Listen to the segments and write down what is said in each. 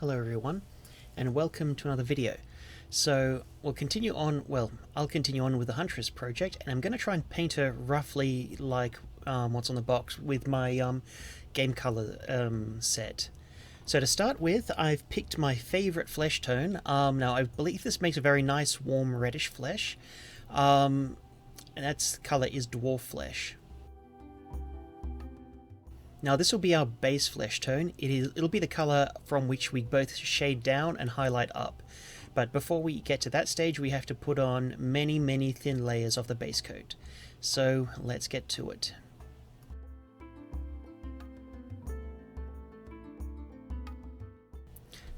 Hello everyone, and welcome to another video. So I'll continue on with the Huntress project, and I'm going to try and paint her roughly like what's on the box with my game color set. So to start with, I've picked my favorite flesh tone. Now I believe this makes a very nice warm reddish flesh, and that's color is dwarf flesh. Now this will be our base flesh tone. It'll be the colour from which we both shade down and highlight up. But before we get to that stage, we have to put on many thin layers of the base coat. So let's get to it.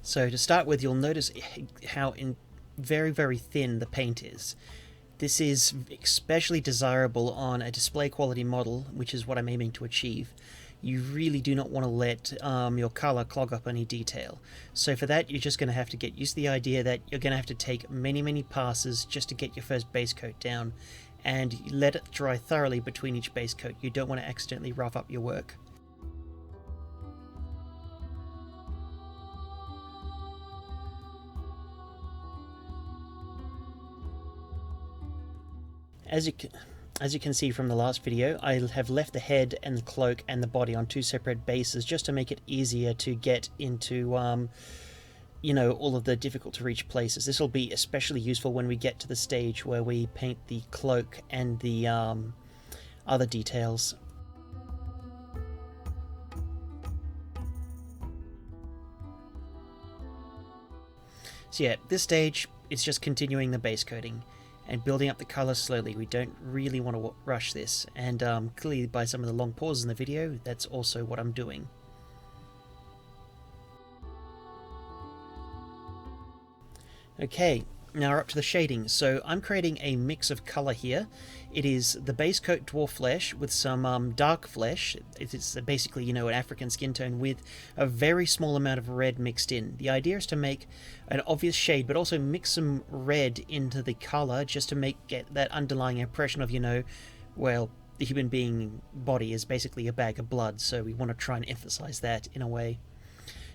So to start with, you'll notice how very thin the paint is. This is especially desirable on a display quality model, which is what I'm aiming to achieve. You really do not want to let your colour clog up any detail. So for that, you're just going to have to get used to the idea that you're going to have to take many passes just to get your first base coat down, and let it dry thoroughly between each base coat. You don't want to accidentally rough up your work. As you can see from the last video, I have left the head and the cloak and the body on two separate bases just to make it easier to get into, all of the difficult to reach places. This will be especially useful when we get to the stage where we paint the cloak and the other details. So yeah, this stage, it's just continuing the base coating and building up the colour slowly. We don't really want to rush this, and clearly by some of the long pauses in the video, that's also what I'm doing. Okay, now we're up to the shading. So I'm creating a mix of colour here. It is the base coat dwarf flesh with some dark flesh. It's basically, an African skin tone with a very small amount of red mixed in. The idea is to make an obvious shade, but also mix some red into the colour just to get that underlying impression of, the human being body is basically a bag of blood, so we want to try and emphasise that in a way.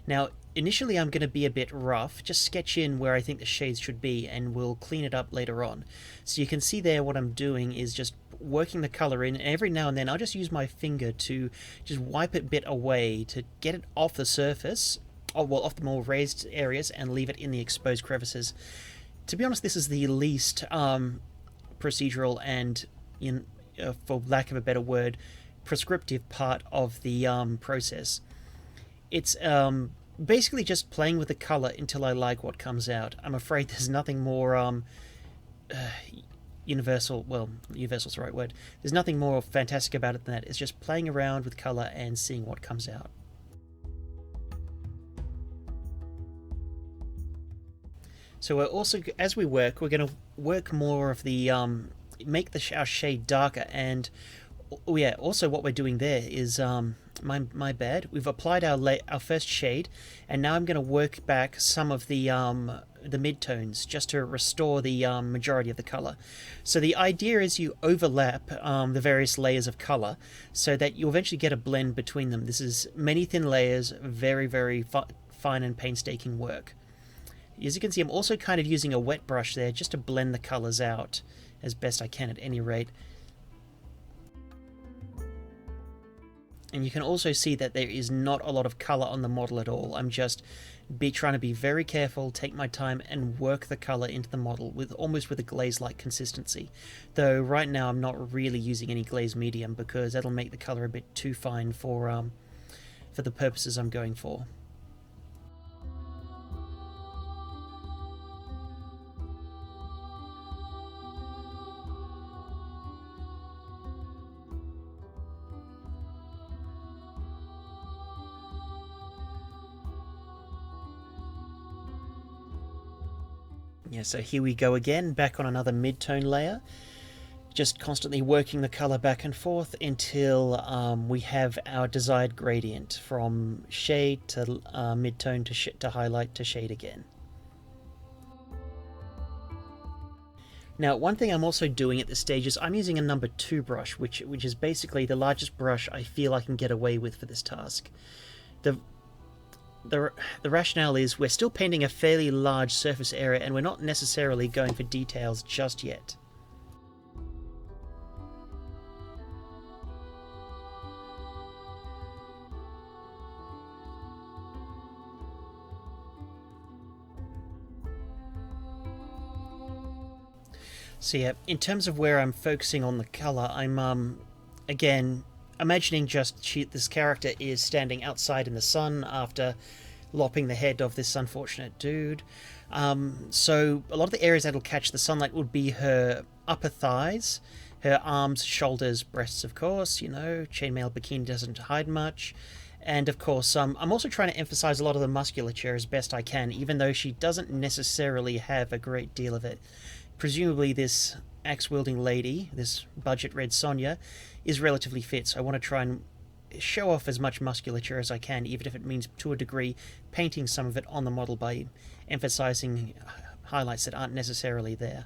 Now, initially I'm going to be a bit rough, just sketch in where I think the shades should be, and we'll clean it up later on. So you can see there what I'm doing is just working the colour in, and every now and then I'll just use my finger to just wipe it a bit away to get it off the surface, off the more raised areas, and leave it in the exposed crevices. To be honest, this is the least procedural and, for lack of a better word, prescriptive part of the process. It's basically just playing with the colour until I like what comes out. I'm afraid there's nothing more universal's the right word. There's nothing more fantastic about it than that. It's just playing around with colour and seeing what comes out. So we're also, as we work, we're going to work more of the make our shade darker, and also what we're doing there is my bad. We've applied our first shade, and now I'm going to work back some of the midtones just to restore the majority of the color. So the idea is you overlap the various layers of color so that you eventually get a blend between them. This is many thin layers, very fine and painstaking work. As you can see, I'm also kind of using a wet brush there just to blend the colors out as best I can at any rate. And you can also see that there is not a lot of colour on the model at all. I'm just trying to be very careful, take my time, and work the colour into the model almost with a glaze-like consistency. Though right now I'm not really using any glaze medium because that'll make the colour a bit too fine for the purposes I'm going for. Yeah, so here we go again, back on another mid-tone layer. Just constantly working the colour back and forth until we have our desired gradient from shade to mid-tone to highlight to shade again. Now, one thing I'm also doing at this stage is I'm using a number 2 brush, which is basically the largest brush I feel I can get away with for this task. the rationale is we're still painting a fairly large surface area and we're not necessarily going for details just yet. So yeah, in terms of where I'm focusing on the colour, I'm again imagining just this character is standing outside in the sun after lopping the head of this unfortunate dude. So a lot of the areas that'll catch the sunlight would be her upper thighs, her arms, shoulders, breasts, of course. You know, chainmail bikini doesn't hide much. And of course, I'm also trying to emphasize a lot of the musculature as best I can, even though she doesn't necessarily have a great deal of it. Presumably this axe-wielding lady, this budget Red Sonja, is relatively fit, so I want to try and show off as much musculature as I can, even if it means, to a degree, painting some of it on the model by emphasizing highlights that aren't necessarily there.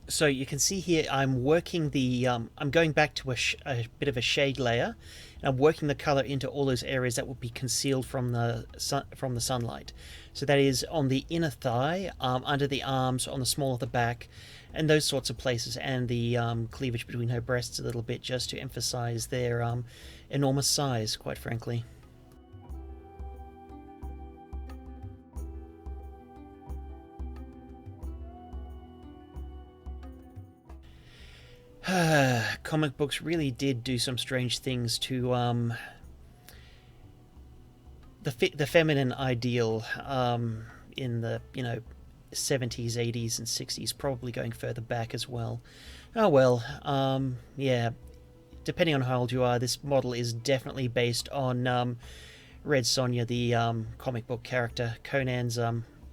So you can see here I'm working the, I'm going back to a bit of a shade layer, and I'm working the color into all those areas that will be concealed from the sunlight. So that is on the inner thigh, under the arms, on the small of the back, and those sorts of places, and the cleavage between her breasts a little bit, just to emphasize their enormous size, quite frankly. Comic books really did do some strange things to the feminine ideal in the 70s, 80s, and 60s, probably going further back as well. Oh well, yeah. Depending on how old you are, this model is definitely based on Red Sonja, the comic book character. Conan's.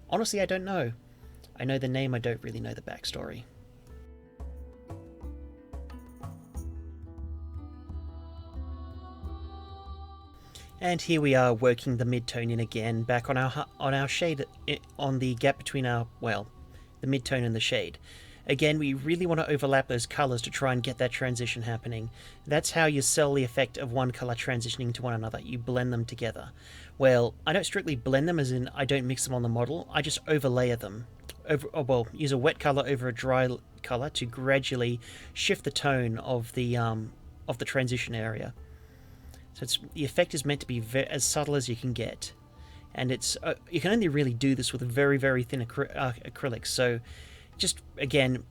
Honestly, I don't know. I know the name. I don't really know the backstory. And here we are working the mid-tone in again, back on our shade, on the gap between our, well, the mid-tone and the shade. Again, we really want to overlap those colours to try and get that transition happening. That's how you sell the effect of one colour transitioning to one another. You blend them together. Well, I don't strictly blend them, as in I don't mix them on the model. I just overlayer them. Use a wet colour over a dry colour to gradually shift the tone of the transition area. So the effect is meant to be as subtle as you can get, and you can only really do this with a very, very thin acrylic. So, just again,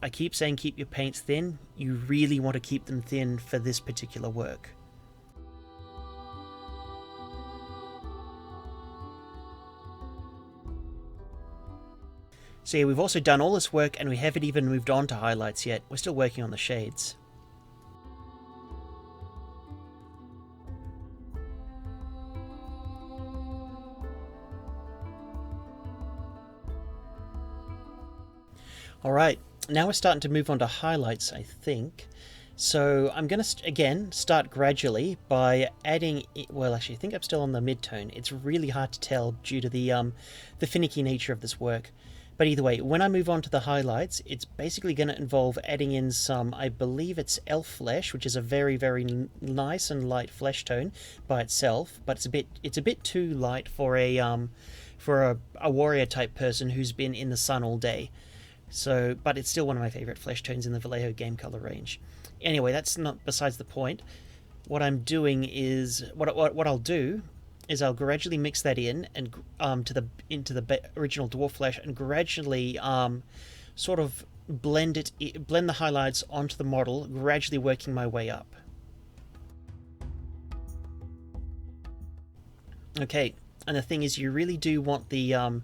I keep saying keep your paints thin. You really want to keep them thin for this particular work. So yeah, we've also done all this work, and we haven't even moved on to highlights yet. We're still working on the shades. Alright, now we're starting to move on to highlights, I think. So I'm going to, again, start gradually by adding, well, actually, I think I'm still on the mid-tone. It's really hard to tell due to the finicky nature of this work. But either way, when I move on to the highlights, it's basically going to involve adding in some, I believe it's elf flesh, which is a very, very nice and light flesh tone by itself, but it's a bit too light for a warrior type person who's been in the sun all day. So, but it's still one of my favourite flesh tones in the Vallejo game color range. Anyway, that's not besides the point. What I'm doing is what I'll do is I'll gradually mix that in and into the original dwarf flesh, and gradually sort of blend the highlights onto the model, gradually working my way up. Okay, and the thing is, you really do want the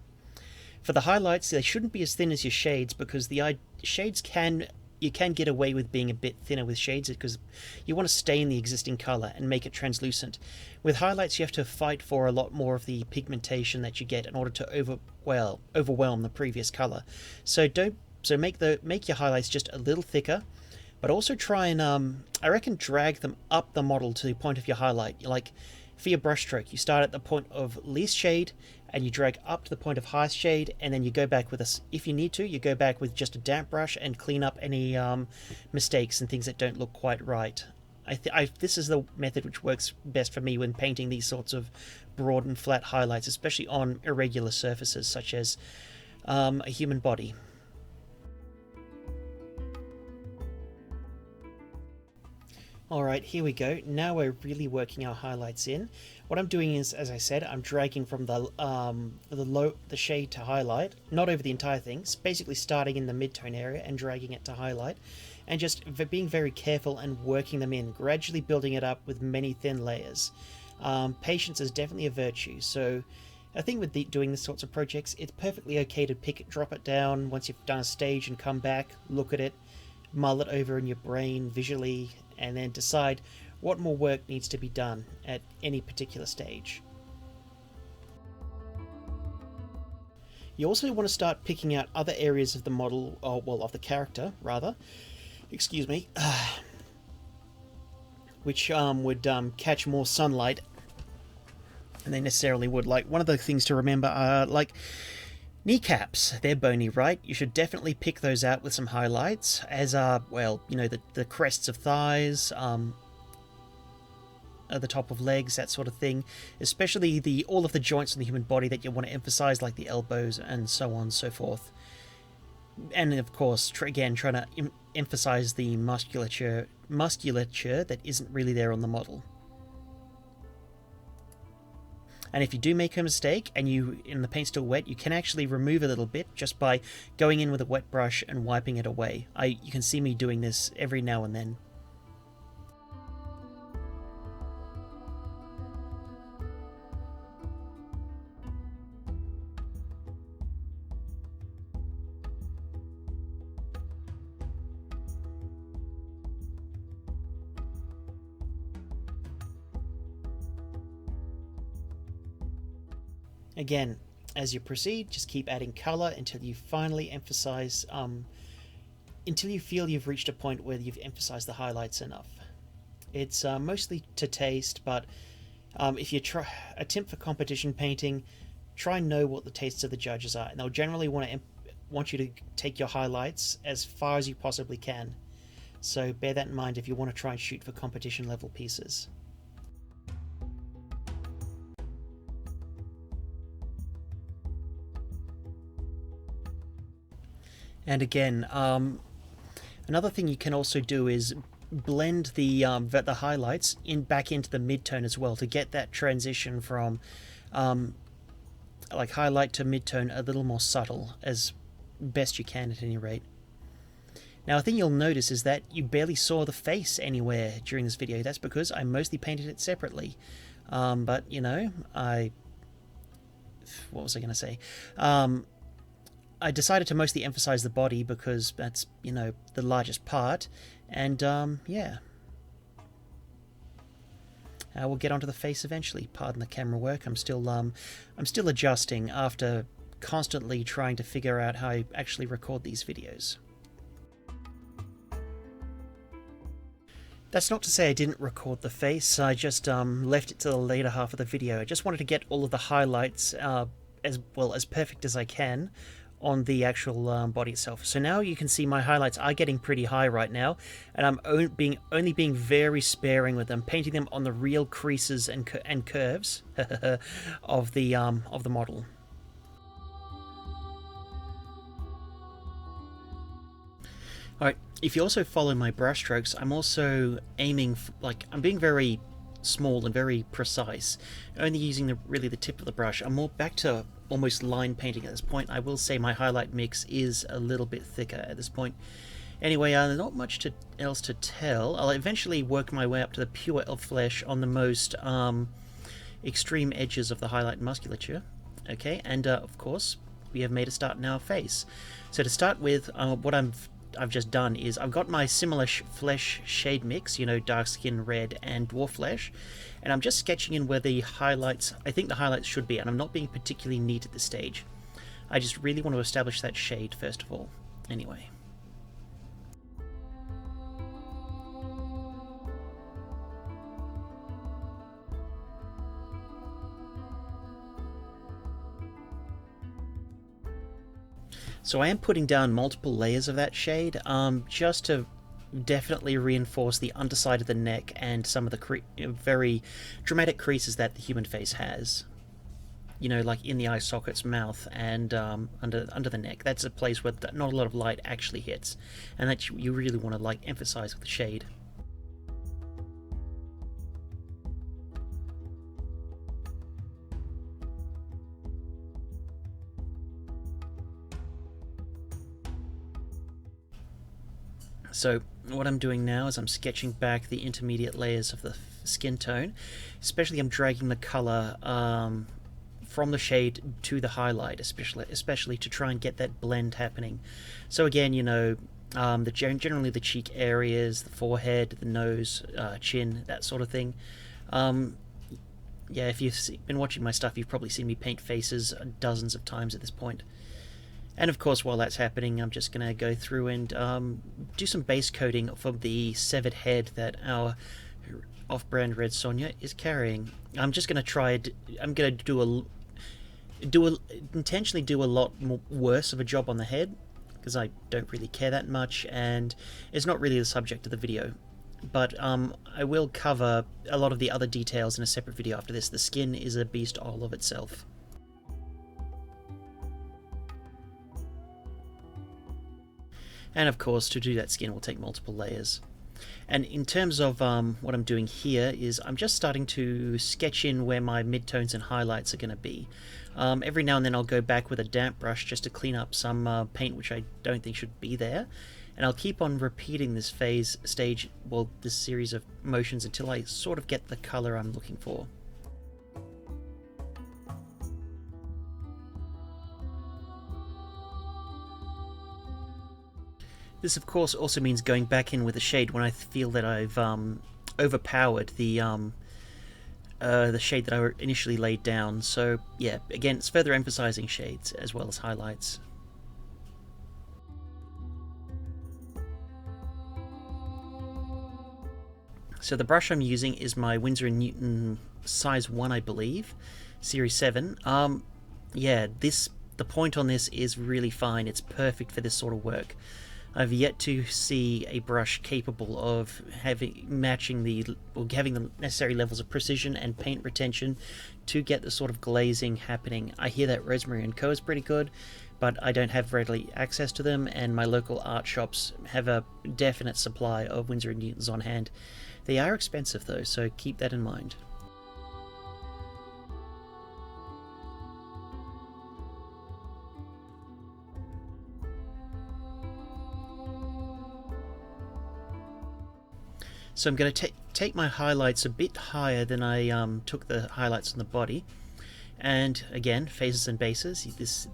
for the highlights, they shouldn't be as thin as your shades, because the shades you can get away with being a bit thinner with shades, because you want to stay in the existing color and make it translucent. With highlights, you have to fight for a lot more of the pigmentation that you get in order to overwhelm the previous color. So make your highlights just a little thicker, but also try and I reckon drag them up the model to the point of your highlight. Like for your brushstroke, you start at the point of least shade and you drag up to the point of highest shade, and then you go back with if you need to, you go back with just a damp brush and clean up any mistakes and things that don't look quite right. This is the method which works best for me when painting these sorts of broad and flat highlights, especially on irregular surfaces such as a human body. Alright, here we go. Now we're really working our highlights in. What I'm doing is, as I said, I'm dragging from the shade to highlight, not over the entire thing, it's basically starting in the mid-tone area and dragging it to highlight, and just being very careful and working them in, gradually building it up with many thin layers. Patience is definitely a virtue, so I think with doing this sorts of projects, it's perfectly okay to drop it down once you've done a stage and come back, look at it, mull it over in your brain visually, and then decide what more work needs to be done at any particular stage. You also want to start picking out other areas of the model, or well, of the character rather, excuse me, which would catch more sunlight than they necessarily would. Like, one of the things to remember are like kneecaps. They're bony, right? You should definitely pick those out with some highlights, as are, well, you know, the crests of thighs, at the top of legs, that sort of thing. Especially all of the joints in the human body that you want to emphasize, like the elbows and so on and so forth. And of course, again, trying to emphasize the musculature that isn't really there on the model. And if you do make a mistake and the paint's still wet, you can actually remove a little bit just by going in with a wet brush and wiping it away. You can see me doing this every now and then. Again, as you proceed, just keep adding color until you finally emphasize, until you feel you've reached a point where you've emphasized the highlights enough. It's mostly to taste, but if you attempt for competition painting, try and know what the tastes of the judges are, and they'll generally want you to take your highlights as far as you possibly can. So bear that in mind if you want to try and shoot for competition level pieces. And again, another thing you can also do is blend the highlights back into the mid-tone as well, to get that transition from like highlight to mid-tone a little more subtle as best you can at any rate. Now, a thing you'll notice is that you barely saw the face anywhere during this video. That's because I mostly painted it separately. But, you know, what was I going to say? I decided to mostly emphasize the body because that's, you know, the largest part, and yeah. We'll get onto the face eventually. Pardon the camera work. I'm still adjusting after constantly trying to figure out how I actually record these videos. That's not to say I didn't record the face. I just left it to the later half of the video. I just wanted to get all of the highlights as well as perfect as I can on the actual body itself. So now you can see my highlights are getting pretty high right now, and I'm only being very sparing with them, painting them on the real creases and curves of the model. Alright, if you also follow my brush strokes, I'm also aiming I'm being very small and very precise, only using really the tip of the brush. I'm more back to almost line painting at this point. I will say my highlight mix is a little bit thicker at this point. Anyway, not much else to tell. I'll eventually work my way up to the pure elf flesh on the most extreme edges of the highlight musculature. Okay, and of course, we have made a start in our face. So to start with, what I've just done is I've got my similar flesh shade mix, you know, dark skin, red, and dwarf flesh, and I'm just sketching in where the highlights, I think the highlights should be, and I'm not being particularly neat at this stage. I just really want to establish that shade first of all. Anyway. So I am putting down multiple layers of that shade, just to definitely reinforce the underside of the neck and some of the very dramatic creases that the human face has. You know, like in the eye sockets, mouth, and under the neck. That's a place where not a lot of light actually hits, and that you really want to like emphasize with the shade. So what I'm doing now is I'm sketching back the intermediate layers of the skin tone. Especially I'm dragging the color from the shade to the highlight, especially to try and get that blend happening. So again, you know, generally the cheek areas, the forehead, the nose, chin, that sort of thing. Yeah, if you've been watching my stuff, you've probably seen me paint faces dozens of times at this point. And of course, while that's happening, I'm just going to go through and do some base coating for the severed head that our off-brand Red Sonja is carrying. I'm just going to try. I'm going to intentionally do a lot more worse of a job on the head because I don't really care that much, and it's not really the subject of the video. But I will cover a lot of the other details in a separate video after this. The skin is a beast all of itself. And of course, to do that skin will take multiple layers. And in terms of what I'm doing here is I'm just starting to sketch in where my midtones and highlights are going to be. Every now and then I'll go back with a damp brush just to clean up some paint which I don't think should be there. And I'll keep on repeating this this series of motions until I sort of get the color I'm looking for. This, of course, also means going back in with a shade when I feel that I've overpowered the shade that I initially laid down. So, yeah, again, it's further emphasizing shades as well as highlights. So the brush I'm using is my Winsor & Newton size 1, I believe, series 7. Yeah, the point on this is really fine. It's perfect for this sort of work. I've yet to see a brush capable of having the necessary levels of precision and paint retention to get the sort of glazing happening. I hear that Rosemary & Co is pretty good, but I don't have readily access to them, and my local art shops have a definite supply of Winsor & Newtons on hand. They are expensive though, so keep that in mind. So I'm going to take my highlights a bit higher than I took the highlights on the body. And again, faces and bases,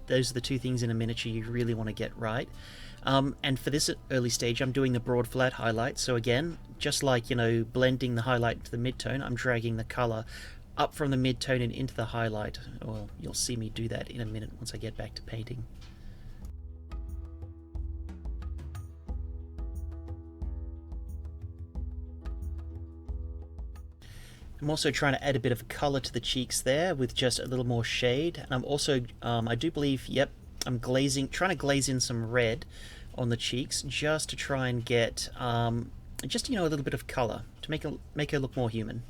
those are the two things in a miniature you really want to get right. And for this early stage, I'm doing the broad flat highlight. So again, just like, you know, blending the highlight into the midtone, I'm dragging the color up from the midtone and into the highlight. Well, you'll see me do that in a minute once I get back to painting. I'm also trying to add a bit of color to the cheeks there with just a little more shade. And I'm also, I do believe, yep, I'm trying to glaze in some red on the cheeks just to try and get, just, you know, a little bit of color to make her look more human.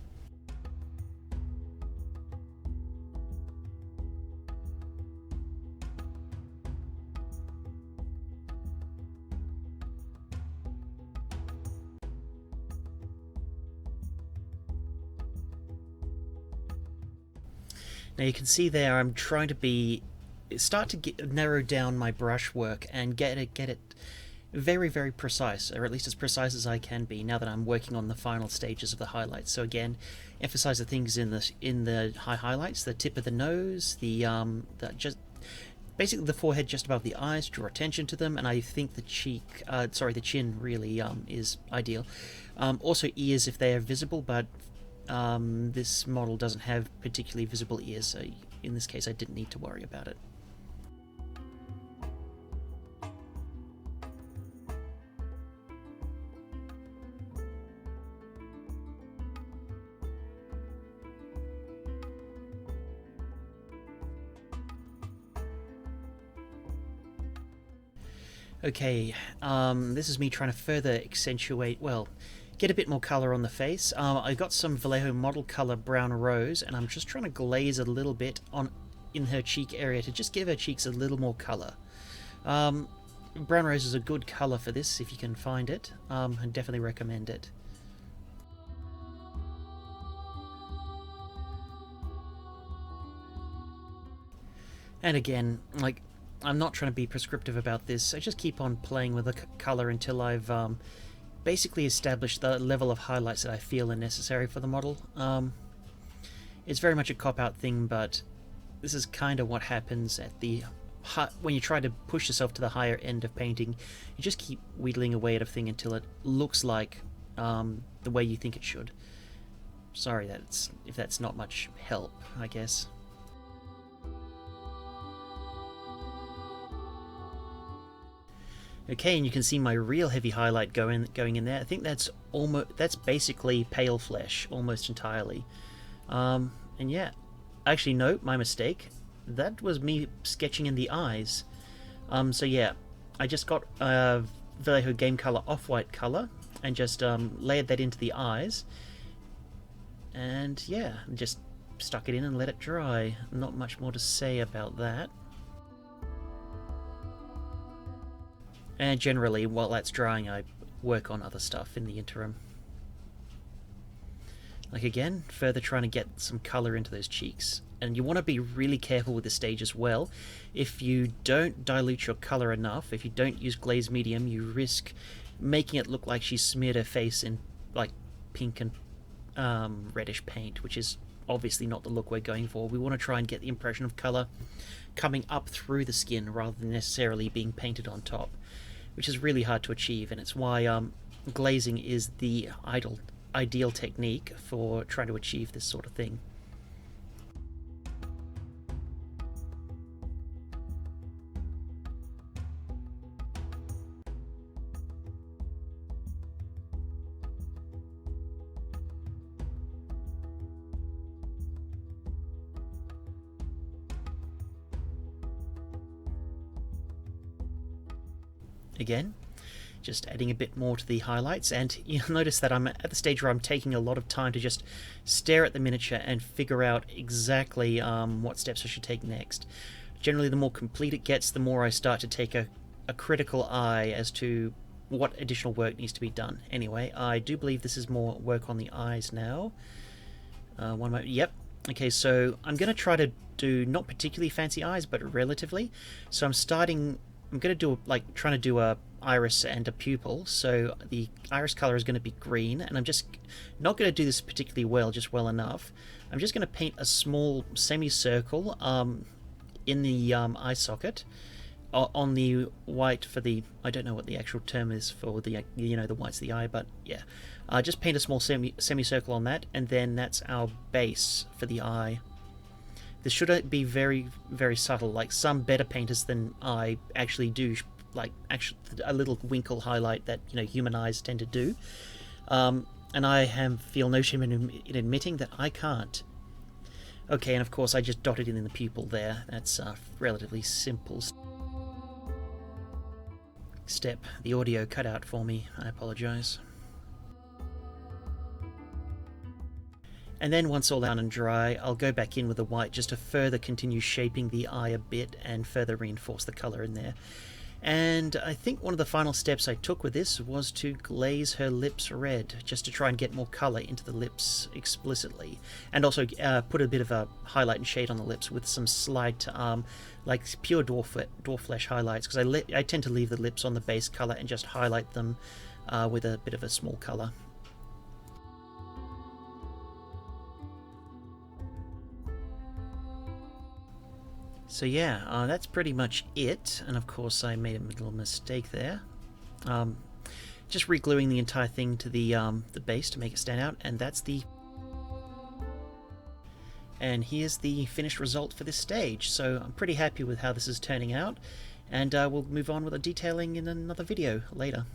Now you can see there I'm trying to narrow down my brush work and get it very, very precise, or at least as precise as I can be now that I'm working on the final stages of the highlights. So again, emphasize the things in the high highlights, the tip of the nose, basically the forehead just above the eyes, draw attention to them, and I think the chin really is ideal. Also ears if they are visible, but this model doesn't have particularly visible ears, so in this case I didn't need to worry about it. Okay, this is me trying to further accentuate, well, get a bit more colour on the face. I got some Vallejo model colour brown rose, and I'm just trying to glaze a little bit on in her cheek area to just give her cheeks a little more colour. Brown rose is a good colour for this if you can find it. I definitely recommend it. And again, like, I'm not trying to be prescriptive about this. I just keep on playing with the colour until I've basically established the level of highlights that I feel are necessary for the model. It's very much a cop-out thing, but this is kind of what happens at the when you try to push yourself to the higher end of painting. You just keep wheedling away at a thing until it looks like the way you think it should. Sorry if that's not much help, I guess. Okay, and you can see my real heavy highlight going in there. I think that's basically pale flesh almost entirely. And yeah, actually no, my mistake. That was me sketching in the eyes. So yeah, I just got Vallejo Game Color off-white color and just layered that into the eyes. And yeah, just stuck it in and let it dry. Not much more to say about that. And generally, while that's drying, I work on other stuff in the interim. Like again, further trying to get some colour into those cheeks. And you want to be really careful with this stage as well. If you don't dilute your colour enough, if you don't use glaze medium, you risk making it look like she smeared her face in like pink and reddish paint, which is obviously not the look we're going for. We want to try and get the impression of colour coming up through the skin rather than necessarily being painted on top, which is really hard to achieve, and it's why glazing is the ideal technique for trying to achieve this sort of thing. Again, just adding a bit more to the highlights, and you'll notice that I'm at the stage where I'm taking a lot of time to just stare at the miniature and figure out exactly what steps I should take next. Generally, the more complete it gets, the more I start to take a critical eye as to what additional work needs to be done. Anyway, I do believe this is more work on the eyes now. One moment. Yep. Okay, so I'm going to try to do not particularly fancy eyes, but relatively. So I'm going to do trying to do a iris and a pupil. So the iris color is going to be green, and I'm just not going to do this particularly well, just well enough. I'm just going to paint a small semicircle in the eye socket on the white for the, I don't know what the actual term is for the, the whites of the eye, but yeah. Just paint a small semicircle on that, and then that's our base for the eye. This should be very, very subtle. Like some better painters than I actually do, like actually a little winkle highlight that human eyes tend to do. And I feel no shame in admitting that I can't. Okay, and of course I just dotted in the pupil there. That's a relatively simple step. The audio cut out for me. I apologise. And then once all down and dry, I'll go back in with the white just to further continue shaping the eye a bit and further reinforce the colour in there. And I think one of the final steps I took with this was to glaze her lips red, just to try and get more colour into the lips explicitly. And also put a bit of a highlight and shade on the lips with some slight, like pure dwarf flesh highlights, because I tend to leave the lips on the base colour and just highlight them with a bit of a small colour. So yeah, that's pretty much it, and of course I made a little mistake there. Just re-gluing the entire thing to the base to make it stand out, and that's the... And here's the finished result for this stage, so I'm pretty happy with how this is turning out, and we'll move on with the detailing in another video later.